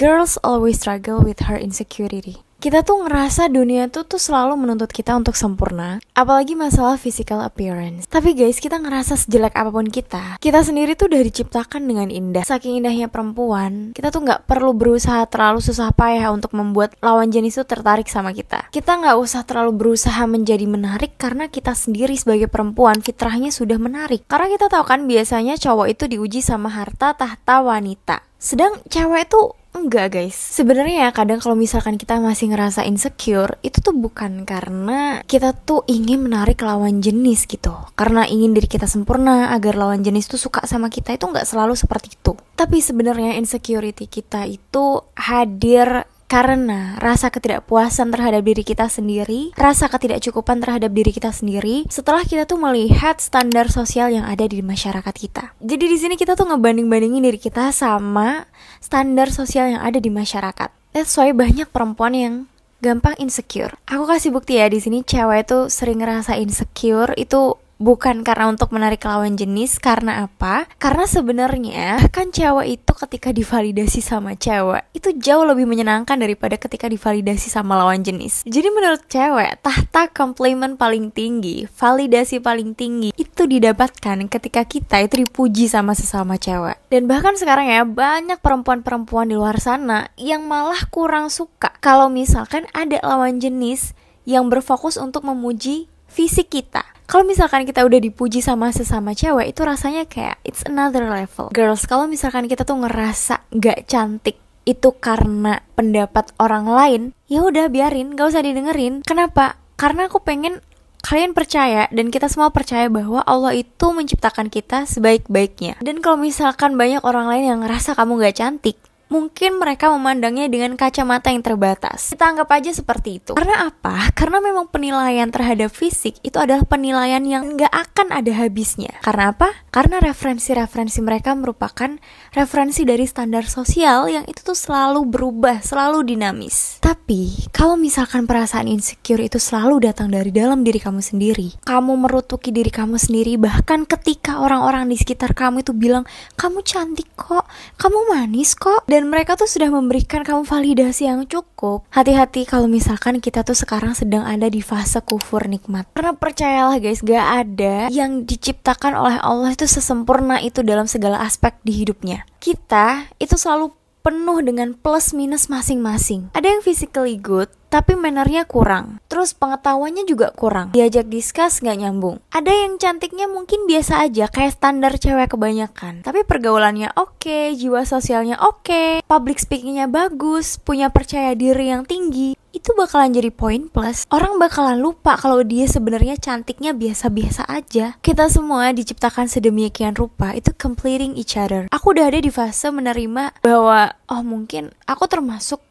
Girls always struggle with her insecurity. Kita tuh ngerasa dunia tuh selalu menuntut kita untuk sempurna, apalagi masalah physical appearance. Tapi guys, kita ngerasa sejelek apapun kita sendiri tuh udah diciptakan dengan indah. Saking indahnya perempuan, kita tuh gak perlu berusaha terlalu susah payah untuk membuat lawan jenis tuh tertarik sama kita. Kita gak usah terlalu berusaha menjadi menarik, karena kita sendiri sebagai perempuan fitrahnya sudah menarik. Karena kita tahu kan, biasanya cowok itu diuji sama harta tahta wanita, sedang cewek tuh enggak guys. Sebenarnya ya, kadang kalau misalkan kita masih ngerasa insecure, itu tuh bukan karena kita tuh ingin menarik lawan jenis gitu, karena ingin diri kita sempurna agar lawan jenis tuh suka sama kita. Itu nggak selalu seperti itu. Tapi sebenarnya insecurity kita itu hadir karena rasa ketidakpuasan terhadap diri kita sendiri, rasa ketidakcukupan terhadap diri kita sendiri, setelah kita tuh melihat standar sosial yang ada di masyarakat kita. Jadi di sini kita tuh ngebanding-bandingin diri kita sama standar sosial yang ada di masyarakat. That's why banyak perempuan yang gampang insecure. Aku kasih bukti ya, di sini cewek tuh sering ngerasa insecure itu bukan karena untuk menarik lawan jenis. Karena apa? Karena sebenarnya kan cewek itu ketika divalidasi sama cewek itu jauh lebih menyenangkan daripada ketika divalidasi sama lawan jenis. Jadi menurut cewek, tahta komplimen paling tinggi, validasi paling tinggi itu didapatkan ketika kita itu dipuji sama sesama cewek. Dan bahkan sekarang ya, banyak perempuan-perempuan di luar sana yang malah kurang suka kalau misalkan ada lawan jenis yang berfokus untuk memuji fisik kita. Kalau misalkan kita udah dipuji sama sesama cewek, itu rasanya kayak it's another level. Girls, kalau misalkan kita tuh ngerasa gak cantik itu karena pendapat orang lain, ya udah biarin, gak usah didengerin. Kenapa? Karena aku pengen kalian percaya dan kita semua percaya bahwa Allah itu menciptakan kita sebaik-baiknya. Dan kalau misalkan banyak orang lain yang ngerasa kamu gak cantik, mungkin mereka memandangnya dengan kacamata yang terbatas. Kita anggap aja seperti itu. Karena apa? Karena memang penilaian terhadap fisik itu adalah penilaian yang gak akan ada habisnya. Karena apa? Karena referensi-referensi mereka merupakan referensi dari standar sosial yang itu tuh selalu berubah, selalu dinamis. Tapi kalau misalkan perasaan insecure itu selalu datang dari dalam diri kamu sendiri, kamu merutuki diri kamu sendiri, bahkan ketika orang-orang di sekitar kamu itu bilang, kamu cantik kok, kamu manis kok, dan mereka tuh sudah memberikan kamu validasi yang cukup. Hati-hati kalau misalkan kita tuh sekarang sedang ada di fase kufur nikmat. Karena percayalah guys, gak ada yang diciptakan oleh Allah itu sesempurna itu dalam segala aspek di hidupnya. Kita itu selalu penuh dengan plus minus masing-masing. Ada yang physically good, tapi mannernya kurang. Terus pengetahuannya juga kurang. Diajak discuss gak nyambung. Ada yang cantiknya mungkin biasa aja, kayak standar cewek kebanyakan. Tapi pergaulannya oke, jiwa sosialnya oke, public speakingnya bagus, punya percaya diri yang tinggi. Itu bakalan jadi poin plus. Orang bakalan lupa kalau dia sebenarnya cantiknya biasa-biasa aja. Kita semua diciptakan sedemikian rupa, itu completing each other. Aku udah ada di fase menerima bahwa mungkin aku termasuk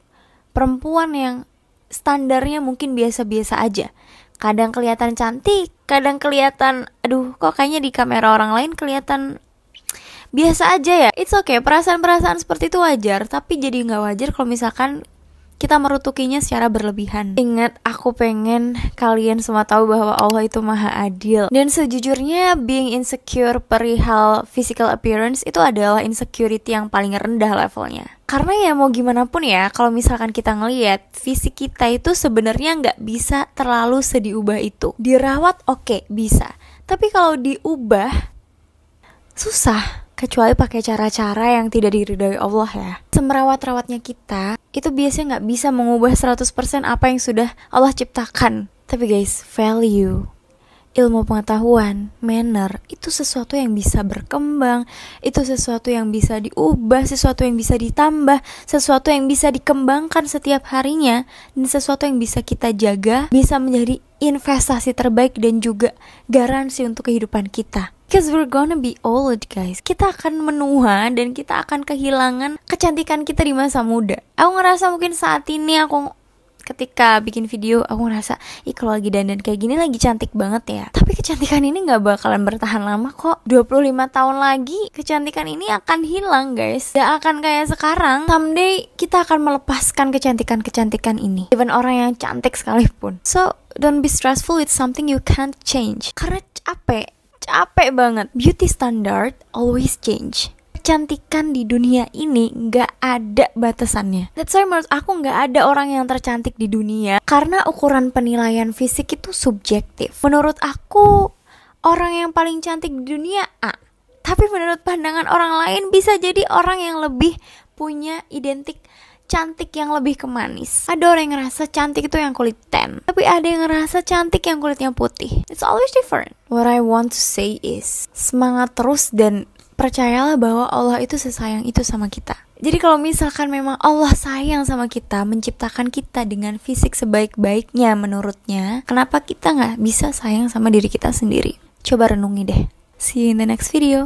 perempuan yang standarnya mungkin biasa-biasa aja. Kadang kelihatan cantik, kadang kelihatan kok kayaknya di kamera orang lain kelihatan biasa aja ya. It's okay, perasaan-perasaan seperti itu wajar. Tapi jadi gak wajar kalau misalkan kita merutukinya secara berlebihan. Ingat, aku pengen kalian semua tahu bahwa Allah itu maha adil. Dan sejujurnya being insecure perihal physical appearance itu adalah insecurity yang paling rendah levelnya. Karena ya mau gimana pun ya, kalau misalkan kita ngelihat fisik kita itu sebenarnya nggak bisa terlalu sediubah itu. Dirawat oke, bisa. Tapi kalau diubah susah. Kecuali pakai cara-cara yang tidak diridhoi Allah ya. Semerawat-rawatnya kita itu biasanya gak bisa mengubah 100% apa yang sudah Allah ciptakan. Tapi guys, value, ilmu pengetahuan, manner, itu sesuatu yang bisa berkembang, itu sesuatu yang bisa diubah, sesuatu yang bisa ditambah, sesuatu yang bisa dikembangkan setiap harinya, dan sesuatu yang bisa kita jaga, bisa menjadi investasi terbaik dan juga garansi untuk kehidupan kita. Because we're gonna be old guys. Kita akan menua dan kita akan kehilangan kecantikan kita di masa muda. Aku ngerasa mungkin saat ini aku ketika bikin video aku ngerasa kalau lagi dandan kayak gini lagi cantik banget ya. Tapi kecantikan ini gak bakalan bertahan lama kok. 25 tahun lagi kecantikan ini akan hilang guys. Gak akan kayak sekarang. Someday kita akan melepaskan kecantikan-kecantikan ini, even orang yang cantik sekalipun. So don't be stressful with something you can't change. Karena capek banget. Beauty standard always change. Kecantikan di dunia ini nggak ada batasannya. That's why menurut aku nggak ada orang yang tercantik di dunia, karena ukuran penilaian fisik itu subjektif. Menurut aku orang yang paling cantik di dunia A, tapi menurut pandangan orang lain bisa jadi orang yang lebih punya identik cantik yang lebih ke manis. Ada orang yang ngerasa cantik itu yang kulit tan, tapi ada yang ngerasa cantik yang kulitnya putih. It's always different. What I want to say is, semangat terus dan percayalah bahwa Allah itu sesayang itu sama kita. Jadi kalau misalkan memang Allah sayang sama kita, menciptakan kita dengan fisik sebaik-baiknya menurutnya, kenapa kita nggak bisa sayang sama diri kita sendiri? Coba renungi deh. See you in the next video.